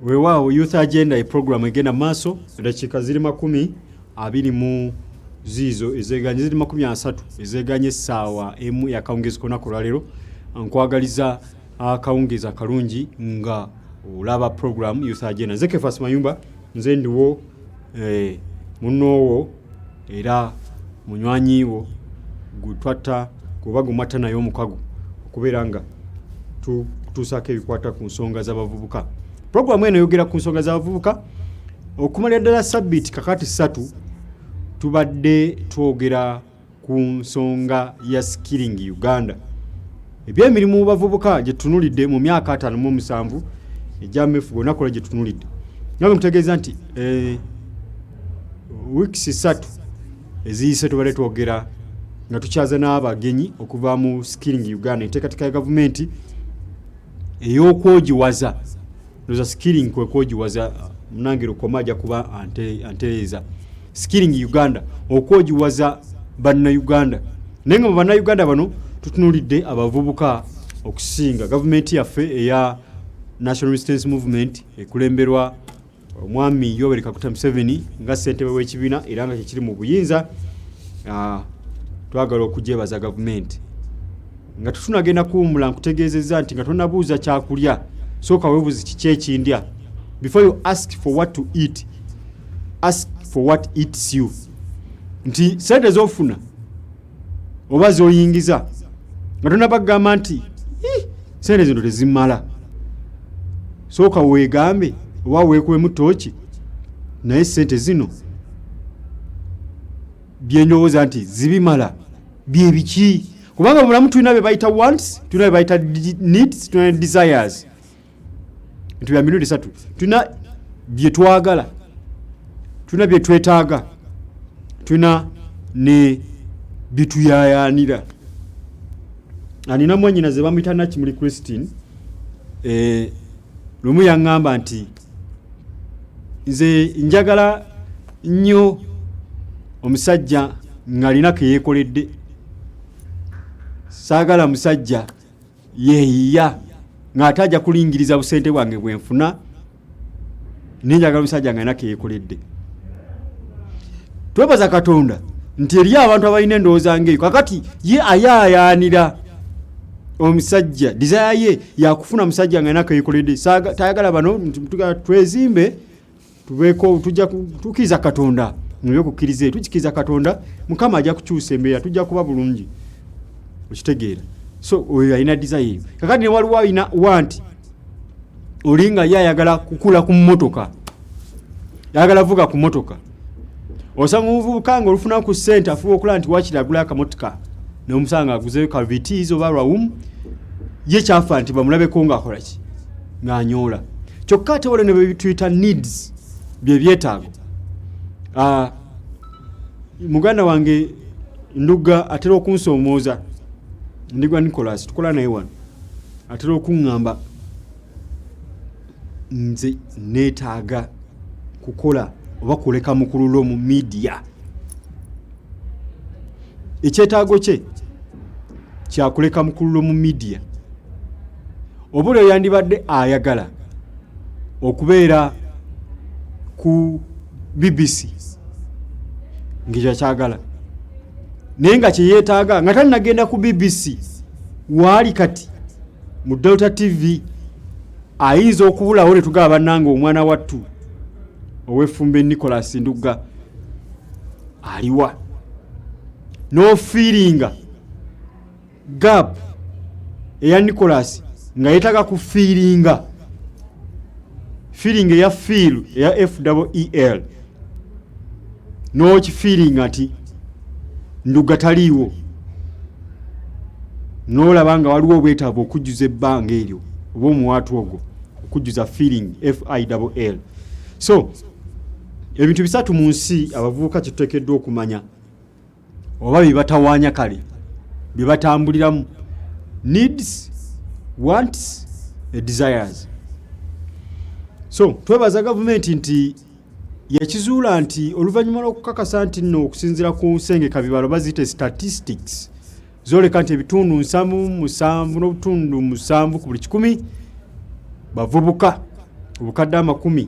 weewaawo youth agenda eprogramu egenda maaso dakiika ziri 20 mu ziizo ezeganye ziri 30 ezeganye essaawa emu yakawungezi konaku lwaleero. Nkwagaliza akawungezi akalungi nga olaba program youth agenda. Nze Kefas Mayumba, nze ndiwo munoowo era munywanyiwo gutwatta kuba gumata nayo omukago okubeera nga tutuusaako ebikwata ku nsonga z'abavubuka. Programu eno yogera ku nsonga z'abavubuka okumalira ddala sabbiiti kakati 3 tubadde twogera ku nsonga ya skilling Uganda. Ebyemirimu mu bavubuka gye tunulidde mu myaka 57 ejamefu gonakola gye tunulidde. Nange mutegeeza nti weeks 3 eziyise tubadde twogera nga tukyaza n'abagenyi okuva mu skilling Uganda, enteekateeka ya gavumenti ey'okwogiwaza. Loza skilling kwe kwogiwaza munange Lukoma ajja kuba antereeza. Skilling Uganda okwogiwaza bannayuganda. Naye nga mu bannayuganda bano tutunulidde abavubuka okusinga. Gavumenti yaffe eya National Resistance Movement ekulemberwa omwami Yoweri Kaguta Museveni nga ssentebe w'ekibiina era nga kiri mu buyinza, twagala okugyebaza gavumenti nga tutunagenda kuwumula nkutegeezezza nti nga tonabuuza kyakulya sooka weebuuze kiki ekindya. Before you ask for what to eat, ask for what eats you. Nti sente z'ofuna oba z'oyingiza nga tonabagamba nti sente zino tezimala, sooka weegambe oba weekuwemu tooki naye sente zino byenyowooza nti zibimala bye biki. Kubanga mu bulamu tulina bye bayita wants, tulina bye bayita needs, tulina desires. Bintu bya mirundi 3. Tulina bye twagala, tulina bye twetaaga, tulina ne bituyayaanira. Anina mwannyina ze bamuyita Nakimuli Christine lumu yaŋŋamba nti nze njagala nnyo omusajja ng'alina ke yeekoledde, saagala musajja yeeyiya ng'ate ajja kulingiriza busente bwange bwe nfuna, naye njagala omusajja ng'alina ke yeekoledde. Twebaza Katonda nti eri abantu abalina endowooza ng'eyo kakati ye ayaayaanira omusajja, desire ye yakufuna musajja ng'alina ke yeekoledde. Tayagala bano twezimbe tubeeko tujja tukiriza Katonda muby'okukkiriza, tukikiriza Katonda Mukama ajja kukyusa embeera, tujja kuba bulungi. Okitegeera? So oyo alina desire. Kakati ne waliwo alina wanti olinga ye ayagala kukula ku mmotoka, ayagala vuga ku mmotoka. Osanga omuvubuka nga olufuna ku ssente afuba okulaba nti wakiri agula akamotoka n'omusanga aguzeyo kavitiizo oba lwawumu, ye kyafa nti bamulabeko ng'akola ki, ng'anyoola. Kyokka ate waliwo ne bye tuyita needs, bye byetaago. Muganda wange Ndugga atera okunsomooza, Ndigwa Nicholas tukola naye wano, atera okuŋŋamba nze neetaaga kukola oba kuleka mukululo mu media. Ekyetaago kye kyakuleka mukululo mu media. Obula yandibadde ayagala okubeera ku BBC ng'ekyo kyagala, naye nga kye yeetaaga nga tannagenda ku BBC waali kati mu Delta TV ayinza okubulawo ne tugaba bannange omwana wattu ow'effumbe Nicholas Ndugga aliwa no feelinga gap eya Nicholas nga yeetaaga ku feelinga ya feel eya FEEL no kifiiringa nti Ndugga taliiwo, n'olaba nga waliwo obwetaavu okujjuza ebbanga eryo oba omuwaatu ogwo okujjuza feeling FEEL. So ebintu bisatu mu nsi abavubuka kye tuteekeddwa okumanya oba bye batawaanya kale bye batambuliramu: needs, wants, desires. So twebaza gavumenti nti yakizuula nti oluvannyuma lw'okukakasa nti nno okusinziira ku nsengeka bibalo baziyita statistics zoleka nti ebitundu 7.7 ku buli 100 bavubuka obukadde 10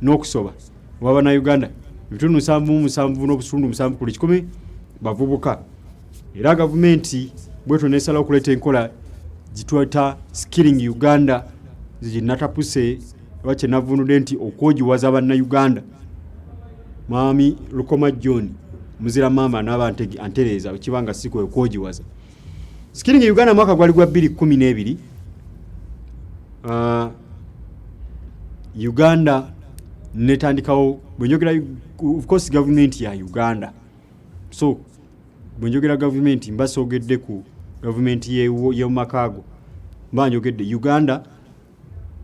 n'okusoba wabana Uganda ebitundu 7 n'obusundu 7 kuli 10 bavubuka era gavumenti bweto nesala okuleta enkola gitwata Skilling Uganda zinatapuse wache navunudde nti okwogiwaza banna Uganda Mami Lukoma John muzira mama n'abantegi antereza kibanga siko okwogiwaza Skilling Uganda mwaka gwali gwa 2012 Uganda netandikawo bwenjogera of course government ya Uganda so bwenjogera government mbasogedde ku government ye makago banjogedde Uganda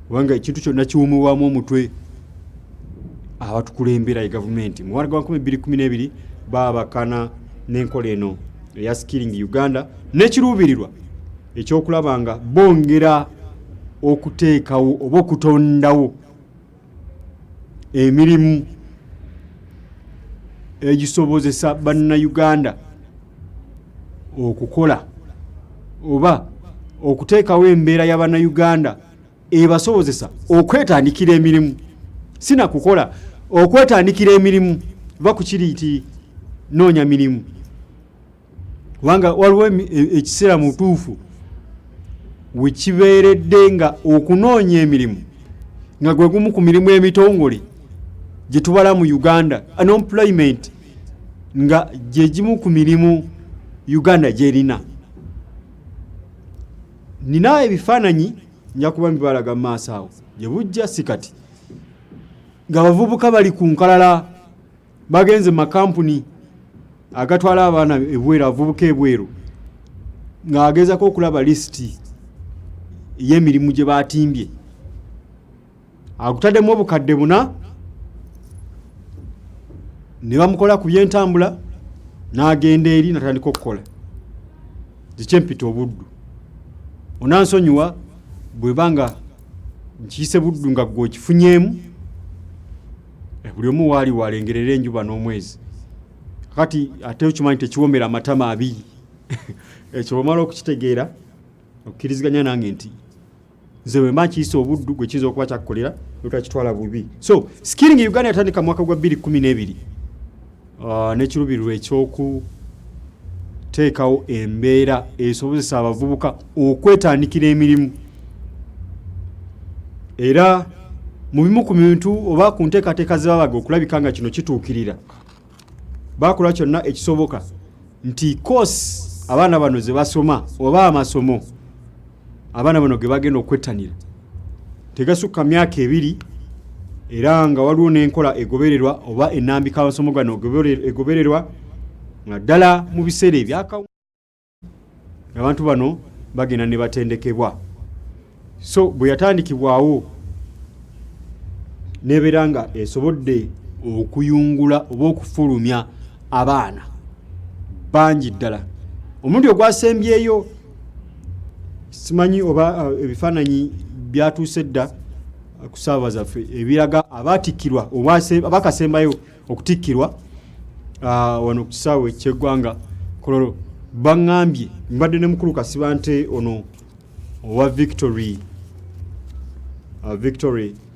wanga ekintu kyonna kiwumuwamu omutwe abatukulembera government mu mwaka gwa 2012 babakana n'enkola eno eya Skilling Uganda nekiruubirirwa ekyokulabanga bongera okuteekawo oba okutondawo emirimu egisobozesa banna Uganda okukola oba okuteekawo embeera y'abanna Uganda ebasobozesa okwetandikira emirimu sina kukola okwetandikira emirimu bakukiriiti noonya mirimu wanga waliwo ekiseera mutuufu wekibeeredde nga okunoonya emirimu nga gwe gumu ku mirimu emitongole gye tubala mu Uganda unemployment nga gye gimu ku mirimu Uganda gyerina nina ebifaananyi nja kuba mbibalaga mu maaso awo gye bujja sikati nga bavubuka bali ku nkalala bagenze makampuni agatwala abaana ebweru avubuka ebweru ng'agezako okulaba lisiti y'emirimu gye batimbye agutaddemu obukadde 4 ne bamukola ku byentambula n'agenda eri natandika okukola zikyempita obuddu onansonyiwa bwebanga nkiyise buddu nga gwe okifunyemu buli omu waali walengerera enjuba n'omwezi kati ate okimanyi tekiwomera amatama 2 ekyo omala okukitegeera okkiriziganya nange nti nze bwe mba nkiyise obuddu gwe kiyinza okuba kyakukolera otakitwala bubi so Skilling Uganda yatandika mwaka gwa 2012 n'ekiruubirirwa ekyokuteekawo embeera esobozesa abavubuka okwetandikira emirimu era mu bimu ku bintu oba ku nteekateeka zebabaga okulabika nga kino kituukirira bakola kyonna ekisoboka nti course abaana bano ze basoma oba amasomo abaana bano ge bagenda okwettanira tegasukka myaka 2 era nga waliwo n'enkola egobererwa oba ennambika amasomo gano egobererwa naddala mu biseera ebyakawo abantu bano bagenda ne batendekebwa so bwe yatandikibwawo nebeera nga esobodde okuyungula oba okufulumya abaana bangi ddala omuntu ogwasembyeyo simanyi oba ebifaananyi byatuuse dda ku ssaawa zaffe ebiraga abatikkirwa abakasembayo okutikkirwa wano ku kisaawe ky'eggwanga Kololo baŋŋambye mbadde ne mukulu Kasibante ono owa Victory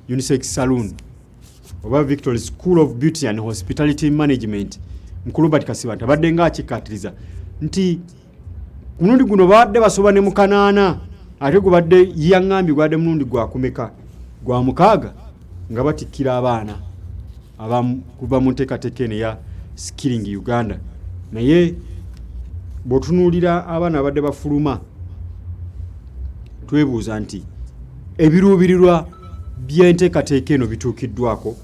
Unisex Saloon oba Victory School of Beauty and Hospitality Management mukulu Bati Kasibante abadde nga akikkaatiriza nti mulundi guno badde basoba ne mukanaana ate gubadde yaŋŋambye gwadde mulundi gwakumeka gwa 6 nga batikkira abaana kuva mu nteekateeka eno ya Skilling Uganda naye bw'otunuulira abaana abadde bafuluma twebuuza nti ebiruubirirwa by'enteekateeka eno bituukiddwako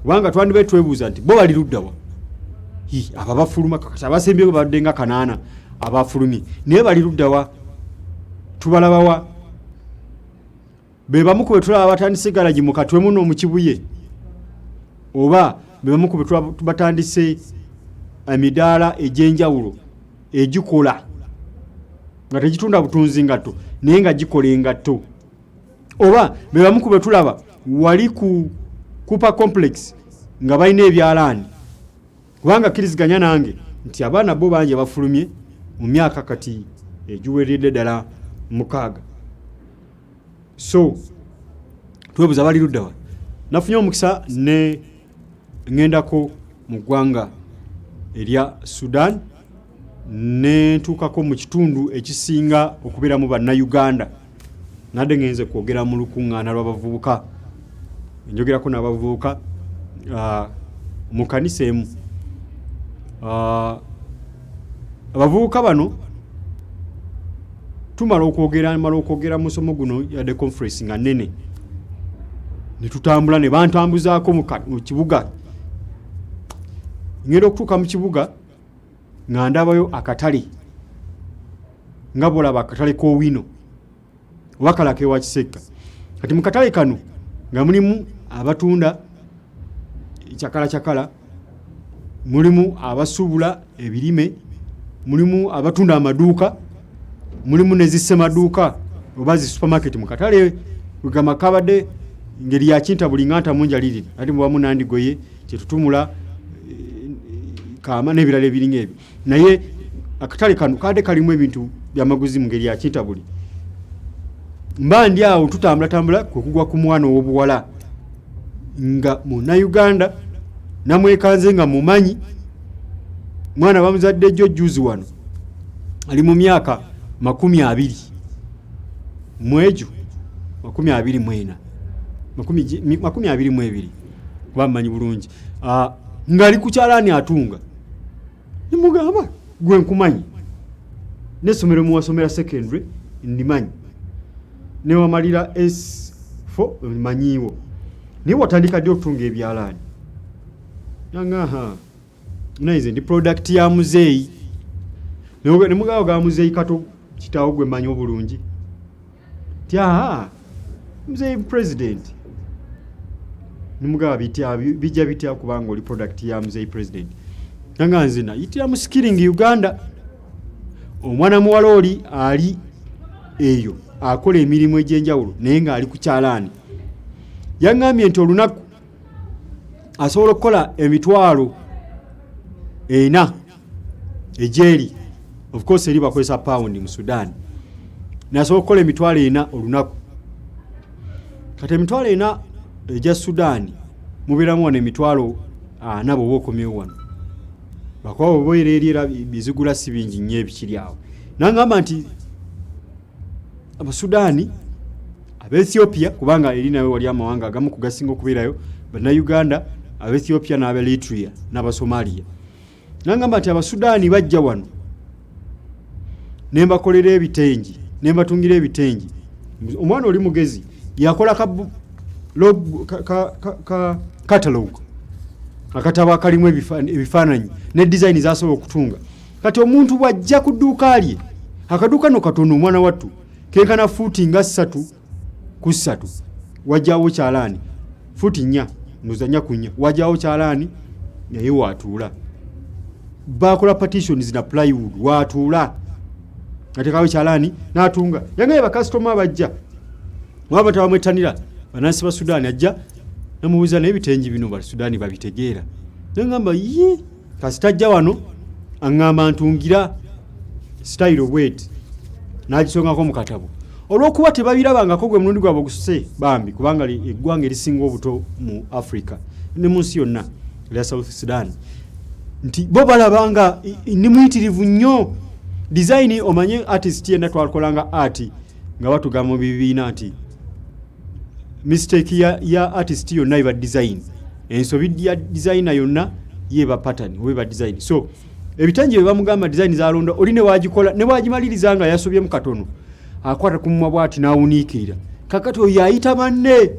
kubanga twandibe twebuuza nti bo bali luddawa aba bafuluma kati abasembyeyo badde nga 8 abafulumye naye bali luddawa tubalabawa be bamu ku betulaba batandise galagi mu katwe muno mu Kibuye oba be bamu ku batandise emidaala egy'enjawulo egikola nga tegitunda butunzi ngatto naye nga gikola engatto oba be bamu ku betulaba wali ku Cooper Complex nga balina ebyalaani kubanga kiriziganya nange nti abaana bo bangi bafulumye mu myaka kati egiweredde ddala 6 so twebuza bali luddawa nafunye omukisa ne ngendako mu ggwanga erya Sudan ne ntuukako mu kitundu ekisinga okubeeramu bannayuganda nadde ngenze kwogera mu lukuŋŋaana lw'abavubuka njogerako n'abavubuka mu kanisa emu. Abavubuka bano tumala okwogera mu musomo guno yadde conference nga nnene ne tutambula ne bantambuzaako mu kibuga. Ngenda okutuuka mu kibuga nga ndabayo akatale nga bwolaba akatale k'Owino oba kalake wa Kisekka. Kati mu katale kano nga mulimu abatunda kyakala, mulimu abasuubula ebirime, mulimu abatunda amaduuka, mulimu ne zissemaduuka oba zi supermarket mu katale wegama kabadde ngeri ya kintabuli nganta munjalirira ati mubamu nandigoye kyetutumula kaama n'ebirala ebiringa ebyo. Naye akatale kano kadde kalimu ebintu byamaguzi mu ngeri ya kintabuli. Mba ndi awo tutambula kwe kugwa ku mwana ow'obuwala nga Munnayuganda namwekanze nga mumanyi mwana bamuzadde jjo juzi wano ali mu myaka 20 mwejo 24 22 kuba mmanyi bulungi ngali ku kyalaani atunga nimugamba gwe nkumanyi n'essomero muwasomera secondary ndimanyi ne wamalira S4 manyiwo niwe watandika ddi okutunga ebyalaani naize ndi product ya muzeeyi ne mugabo ga muzeeyi kato kitaawo gwe manyi obulungi muzeeyi president nimugabo bijja bitya kubanga oli product ya muzeeyi president nanga nzina yitira mu skilling Uganda. Omwana muwala oli ali eyo akola emirimu egy'enjawulo naye nga ali ku kyalaani. Yaŋŋambye nti olunaku asobola okukola emitwalo 4 ejeri, of course eri bakozesa pound mu Sudan, nasobola okukola emitwalo 4 olunaku. Kati emitwalo 4 ejja Sudan mubeeramu wano emitwalo 4 bwe okomyewo wano bakuba boyereerera bizigula si bingi nnyo ebikiri awo. Nangamba nti Abasudaani Abaethiopia kubanga eri nawe wali amawanga agamu kugasinga okubeerayo Bannayuganda, Abaethiopia n'Aberitrea n'Abasomalia. Nangamba nti Abasudaani bajja wano ne mbakolera ebitengi ne mbatungira ebitengi. Omwana oli mugezi yakola catalog akataba kalimu ebifaananyi ne design zasobola okutunga. Kati omuntu bwajja ku dduuka lye akaduuka no katono omwana wattu kenkana fuuti nga 3 ku 3 wajjawo kyalaani fuuti 4 nozanya ku 4 wajjawo kyalaani naye waatuula bakola partitions na plywood waatuula atekawo kyalaani n'atunga. Yangaye bakasitoma bajja waba tabamwetanira banansi ba Sudan ajja namubuuza n'ebitengi bino ba Sudan babitegeera. Nangamba kasitajja wano aŋŋamba ntungira style bwet n'agisongako mu katabo olw'okuba tebabirabangako gwe mulundi gwabwe ogususe bambi kubanga eggwanga erisinga obuto mu Africa ne mu nsi yonna erya South Sudan nti bo balabanga ni muyitirivu nnyo. Design omanye artist yenna twakolanga art nga batugamba mu bibiina nti mistake ya artist yonna iba design ensobi ya designer yonna yeba pattern weba design. So ebitengi bye bamugamba design za londa oli ne wagikola ne wagimaliriza nga yasobye mu katono akwata ku mumwa bwati nawuniikirira kakati oyo yayita banne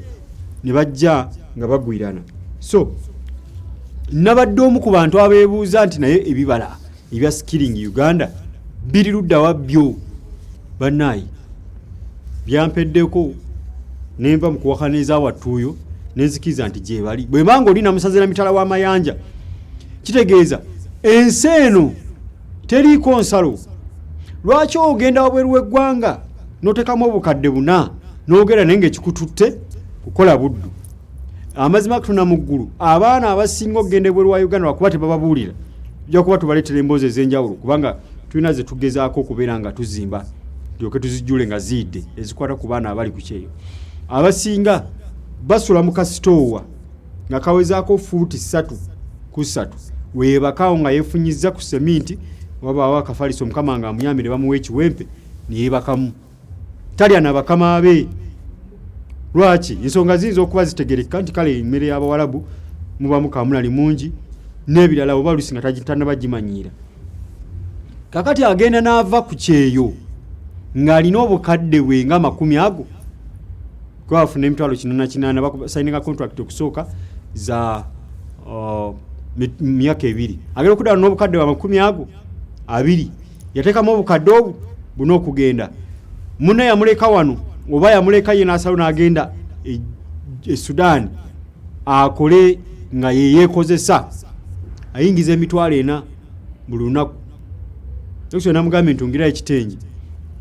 ne bajja nga bagwirana. So nabadde omu ku bantu abeebuuza nti naye ebibala ebya skilling Uganda biri ludda wabbyo bannayi byampeddeko nemba mu kuwakaniza wattuuyo nenzikiza nti gye bali bwe mbango oli namusazira mitala w'amayanja kitegeeza ensi eno teriiko nsalo. Lwaki ogenda wabweru w'eggwanga n'otekamu obukadde 4 n'ogera naye ng'ekikututte kukola buddu amazima kutuna mu ggulu abaana abasinga okugenda ebweru wa Uganda lwakuba tebababuulira ojja kuba tubaleetera emboozi ez'enjawulo kubanga tulina ze tugezaako okubeera nga tuzimba tulyoke tuzijjule nga ziidde ezikwata ku baana abali ku kyeyo. Abasinga basula mu kasitowa nga kawezaako fuuti 3 weebakawo nga yeefunyiza ku seminti wabaawo akafaliso mukama nga amuyambire bamuwa ekiwempe niyeebakamu talya na bakama be. Lwaki? Ensonga ziyinza okuba zitegereka nti kale emmere y'Abawarabu mubamu kaamulali mungi n'ebirala oba lusi nga tannabagimanyira. Kakati agenda n'ava ku kyeyo ng'alina obukadde bwe nga 10 kwafuna emitwalo 48 bakusaininga contract okusooka za myaka 2 agenda okuddaala n'obukadde bwa 20 yateekamu obukadde obwo buno okugenda munne yamuleka wano oba yamuleka ye n'asalo n'agenda e Sudan akole nga yeyeekozesa ayingiza emitwalo 4 buli lunaku. Ekyo namugambye ntungira ekitengi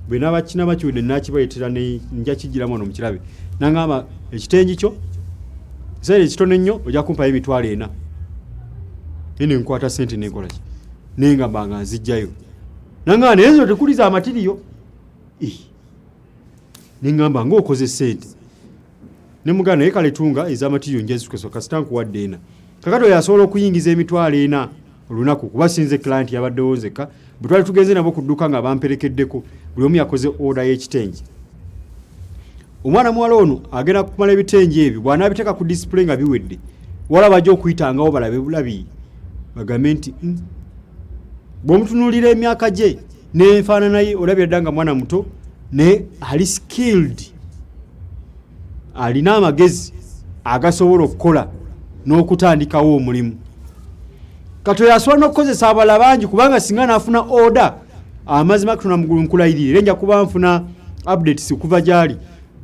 bwe n'abakina bakiwedde nakibayitira nja kijiramu ono mukirabe nangamba ekitengi kyo sere kitone nnyo ojja kumpayo emitwalo 4 ene nkwata sente nekola ki nengamba nga nzijjayo nangamba nezo tekuliza amatiriyo nengamba ng'okoze sente nemugana naye kale tunga ez'amatiriyo njezukeso kasita nkuwadde 4 kakati oyo asobola okuyingiza emitwalo 4 olunaku kuba sinze client yabaddewo nzekka bwe twali tugenze nabo ku dduuka nga bamperekeddeko buli omu yakoze order y'ekitengi. Omwana muwala ono agenda kumala ebitengi ebyo bw'anaabiteeka ku display nga biwedde wala bajja okuyitangawo balabe bulabi bagambe nti bw'omutunuulira emyaka gye n'enfaanana ye olabira dda nga mwana muto ne ali skilled alina amagezi agasobola okukola n'okutandikawo omulimu. Kati yasobola n'okukozesa abala bangi kubanga singa naafuna order amazima Katonda mugulu nkulayirire nja kuba nfuna updates okuva gyali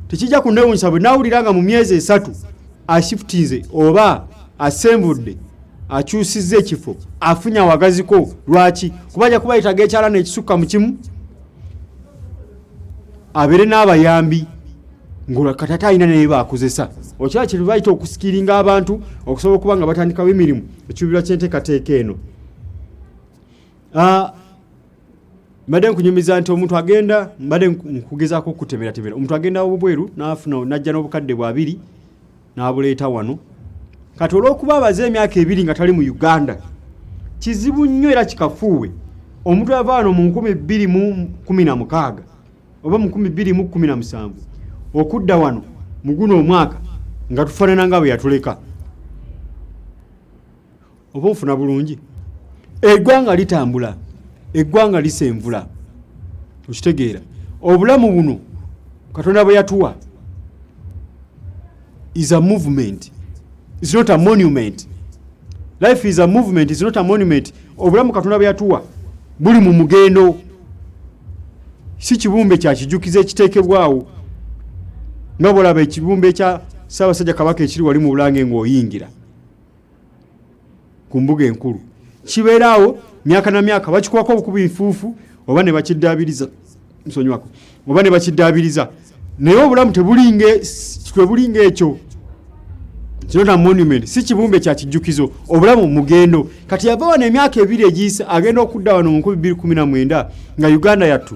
tekijja kundewunyisa bwe naawulira nga mu myezi 3 ashiftinze oba asembudde akyusizza ekifo afunya wagaziko. Lwaki? Kubajja kubayitaga ekyalana ekisukka mu kimu abere n'abayambi ngula katata alina naye baakozesa okyala kye bayita okusikiringa abantu okusobola okuba nga batandikawo emirimu ekiruubirirwa ky'enteekateeka eno. Mbadde nkunyumiza nti omuntu agenda mbadde nkugezaako okutemeratemera omuntu agenda obubweru n'afuna n'ajja n'obukadde bwa 2 n'abuleeta wano kati olw'okuba abaze emyaka 2 nga tali mu Uganda kizibu nnyo era kikafuuwe omuntu yava wano mu 2016 oba mu 2017 okudda wano mu guno omwaka nga tufaanana nga bwe yatuleka oba nfuna bulungi. Eggwanga litambula, eggwanga lisenvula, okitegeera obulamu buno Katonda bwe yatuwa is a movement, it's not a monument. Life is a movement, it's not a monument. Obulamu Katonda bwe yatuwa buli mu mugendo, si kibumbe kya kijukiza ekiteekebwawo nga bw'olaba ekibumbe kya Ssaabasajja Kabaka ekiri wali mu Bulange ng'oyingira ku mbuga enkulu kibeeraawo myaka na myaka bakikuwako obukubi nfuufu oba ne bakiddaabiriza nsonywako oba ne bakiddaabiriza naye obulamu tebulinga ekyo. Kinota monument si kibumbe kya kijjukizo, obulamu mugendo. Kati yava wano emyaka 2 egiyisa agenda okudda wano mu 2019 nga Uganda yattu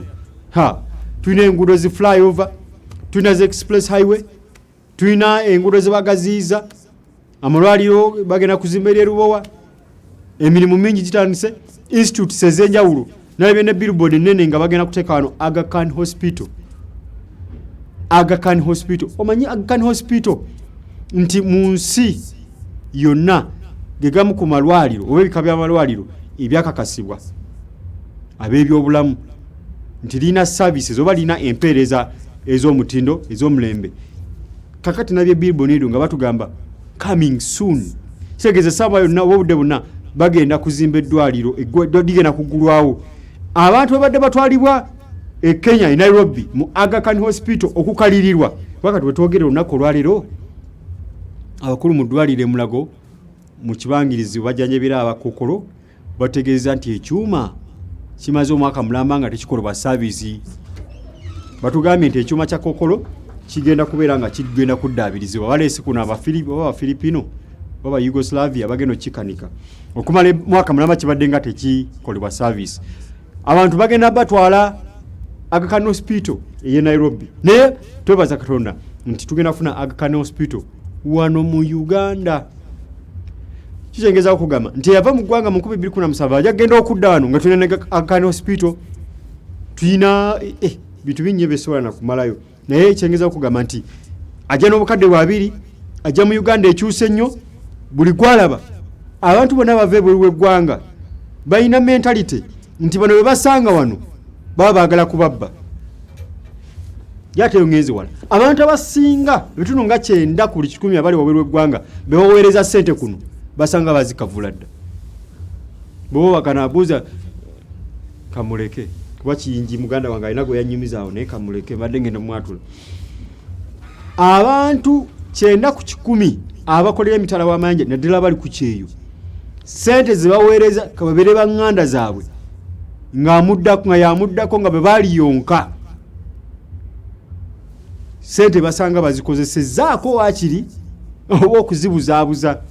tulina enguudo zi flyover, tulina zi express highway, tulina enguudo ze bagaziiza, amalwaliro bagenda kuzimba eri Lubowa, emirimu mingi gitandise, institutes ez'enjawulo nalabye ne billboard ennene nga bagenda kuteeka wano Aga Khan Hospital. Aga Khan Hospital, omanyi Aga Khan Hospital nti mu nsi yonna gegamu ku malwaliro oba ebika by'amalwaliro ebyakakasibwa ab'ebyobulamu nti lina services oba lina empeereza ez'omutindo ez'omulembe. Kakati nabye billboard nga batugamba coming soon, kitegeeza saba yonna obudde bonna bagenda kuzimba eddwaliro ligenda kuggulwawo. Abantu babadde batwalibwa e Kenya e Nairobi mu Aga Khan Hospital okukalirirwa wakati wetwogere olunaku olwaliro abakulu mu ddwaliro Mulago mu kibangirizi bajjanjabira abakokolo bategeeza nti ekyuma kimaze omwaka mulamba nga tekikolebwa saavisi. Batugambye nti ekyuma kya kokolo kigenda kubeera nga kigenda kuddaabirizibwa baleese kuno Abafilipino baba Yugoslavia bagenda okikanika okumala mwaka mulamba kibadde nga tekikolebwa saavisi. Abantu bagenda batwala Aga Khan Hospital ye Nairobi naye twebaza Katonda nti tugenda kufuna Aga Khan Hospital wano mu Uganda. Kikyengeza okugamba nti yava mu ggwanga mu 2017 ajja genda okudda wano nga tulina Aga Hospital, tulina bintu bingi besobola na kumalayo, naye kikyengeza okugamba nti ajja n'obukadde bwabiri, ajja mu Uganda ekyuse nnyo, buli gwalaba abantu bonna bava ebweru w'eggwanga balina mentality nti bano bwe basanga wano baba baagala kubabba. Yate yongezi wala abantu abasinga bitundu nga 9 ku 10 abali wabweru w'eggwanga bebaweereza ssente kuno basanga bazikavula dda. Bo bakanabuuza kamuleke kuba kiyingi muganda wange alina gwe yanyumizaawo naye kamuleke badde ngenda mwatula. Abantu 9 ku 10 abakolera emitala w'amayanja naddala bali ku kyeyo, ssente zibaweereza kababere baŋŋanda zaabwe nga yamuddako nga bwe baali yonka, ssente basanga bazikozesezzaako waakiri oba okuzibuzaabuza.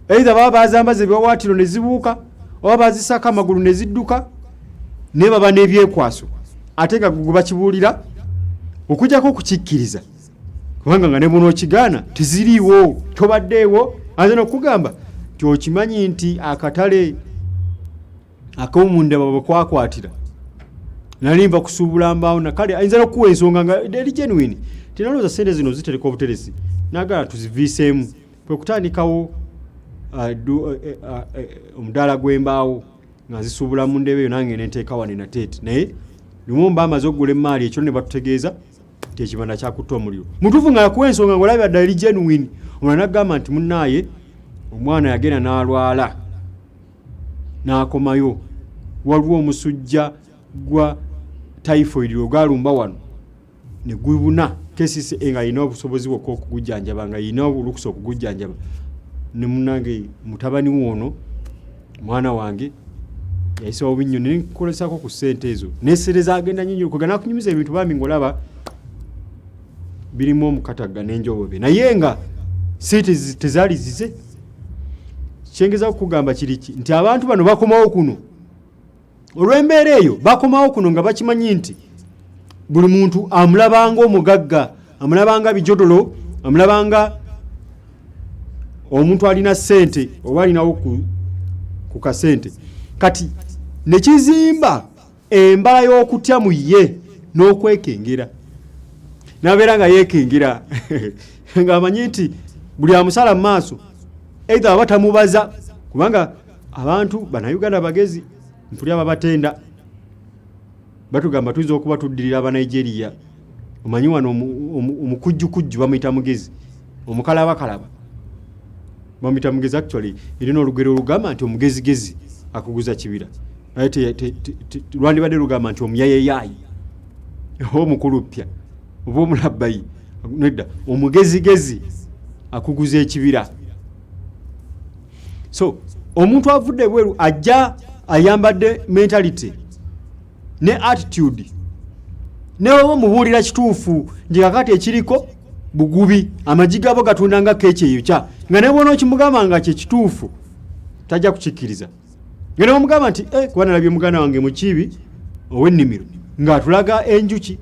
Either baba bazambaza ebiwawaatiro ne zibuuka oba bazisaka amagulu ne zidduka ne baba n'ebyekwaso, ate nga gwe bakibuulira okujjako okukikkiriza kubanga nga ne munookigaana teziriiwo, tobaddeewo. Anze n'okugamba nti okimanyi nti akatale ak'omunda bwe kwakwatira nalimba kusuubula mbaawo nakale ayinza n'okuwa ensonga nga eri genuine tinalooza ssente zino zitereka obuteresi naagala tuziviiseemu kwe kutandikawo omudaala gw'embaawo nga zisuubula mu ndebe eyo nange nenteeka wane nateeti, naye lumu mba amaze okugula emmaali ekyo ne batutegeeza nti ekibanda kyakutta omuliro. Mutuufu nga yakuwa ensonga ng'olabye ddala eri genuine, omulala n'agamba nti munnaaye omwana yagenda n'alwala n'akomayo, waliwo omusujja gwa typhoid ogwalumba wano ne gubuna kesisi nga alina obusobozi bwokka okugujjanjaba nga alina obulukusa okugujjanjaba. Ne munnange mutabani wono mwana wange yayisa obinyo nenkolesako ku ssente ezo nesereza agenda nyinyi kugana kunyumiza ebintu bambi ngolaba birimu omukataga n'enjobobe naye nga ssente tezaali zize. Kyengeza okugamba kiriki nti abantu bano bakomawo kuno olw'embeera eyo, bakomawo kuno nga bakimanyi nti buli muntu amulabanga omugagga, amulabanga bijodolo, amulabanga omuntu alina ssente oba alinawo ku kasente. Kati ne kizimba embala y'okutya mu ye n'okwekengera, n'abeera nga yeekengera ng'amanyi nti buli amusala mu maaso either aba tamubaza, kubanga abantu bannayuganda bagezi mpulya babatenda batugamba tuyinza okuba tuddirira Abanigeria. Omanyi wano omukujjukujju bamuyita mugezi, omukalabakalaba bamuyita mugezi. Actually erina olugero olugamba nti omugezigezi akuguza kibira, naye lwandibadde lugamba nti omuyayeyaayi oba omukuluppya oba omulabbayi. Nedda, omugezigezi akuguza ekibira. So omuntu avudde bweru ajja ayambadde mentality ne attitude ne oba mubuulira kituufu nti kakati ekiriko bugubi amagi gabo gatunda nga keeki eyo kya nga ne bwona okimugamba nga kye kituufu tajja kukikkiriza. Nga ne bamugamba nti kuba nalabye muganda wange mu kibi ow'ennimiro ng'atulaga enjuki,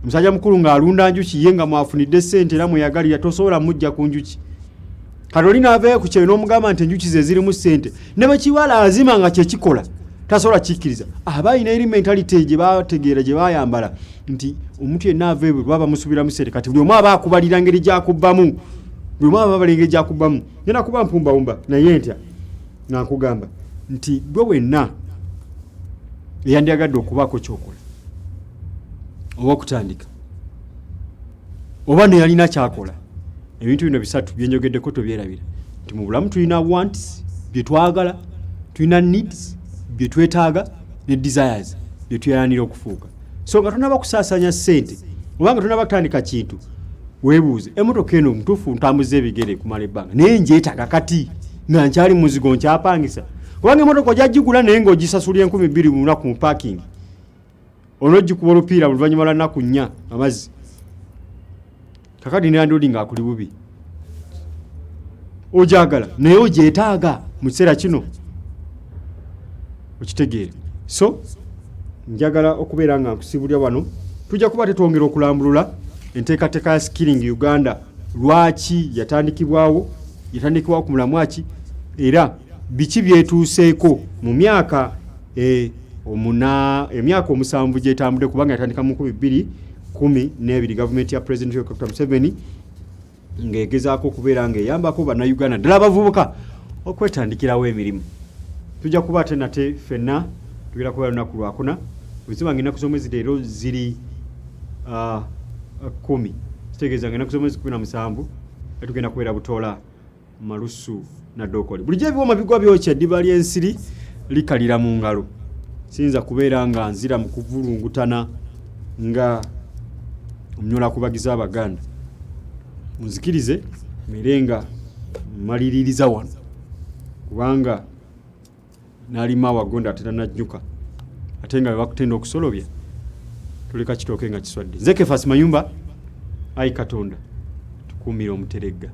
omusajja mukulu ng'alunda njuki ye nga mwafunidde ssente era mweyagalira tosobola mujja ku njuki. Kati oli n'avayo ku kyeyo n'omugamba nti enjuki ze zirimu ssente ne bwe kiwala azima nga kyekikola tasobola kikkiriza. Aba alina eri mentality gye bategeera gye bayambala nti omuntu yenna ava ebwe baba musubiramu ssente. Kati buli omu aba akubalira ngeri gyakubbamu, buli omu aba abalira ngeri gyakubbamu. Ngenda kuba mpumbawumba naye ntya nga nkugamba nti gwe wenna eyandiyagadde okubaako kyokola oba okutandika oba neyalina kyakola, ebintu bino bisatu byenjogeddeko tobyerabira nti mu bulamu tulina wants bye twagala, tulina needs bye twetaaga ne desires bye tweyanira okufuuka. So nga tunaba kusaasanya ssente oba nga tunaba kutandika kintu weebuuze emmotoka eno mutuufu ntambuza ebigere kumala ebbanga naye njeetaaga kati nga nkyali muzigo nkyapangisa, kubanga emmotoka ojagigula naye ng'ogisasulira 2,000 mu lunaku mu parking, onogikuba olupiira oluvannyuma lwa nnaku 4 amazzi. Kakati ne landlord ng'akuli bubi ojagala naye ogyetaaga mu kiseera kino okitegeere. So njagala okubeera nga nkusibulya wano, tujja kuba tetwongera okulambulula enteekateeka ya skilling Uganda lwaki yatandikibwawo ku mulamwa ki era biki byetuuseeko mu myaka emyaka 7 gyetambudde kubanga yatandika mu 2012 gavumenti ya President Dr. Museveni ng'egezaako okubeera ng'eyambako bannayuganda ddala abavubuka okwetandikirawo emirimu. Tujja kuba ate nate ffenna tugenda kubeera lunaku lwakuna bwezima ng'ennaku z'omwezi leero ziri 10 kitegeeza ng'ennaku z'omwezi 17 tugenda kubeera Butoola, Malusu na Dokoli. Bulijjo ebiwoma bigwa byokya eddiba ly'ensiri likalira mu ngalo. Siyinza kubeera nga nzira mu kuvulungutana nga omnyola kubagiza Abaganda. Munzikirize mirenga maliririza wano kubanga nalima wagonda atera najjuka ate nga bakutenda okusolobya tuleka kitooke nga kiswadde. Nze Kefasi Mayumba, ayi Katonda tukuumire omuteregga.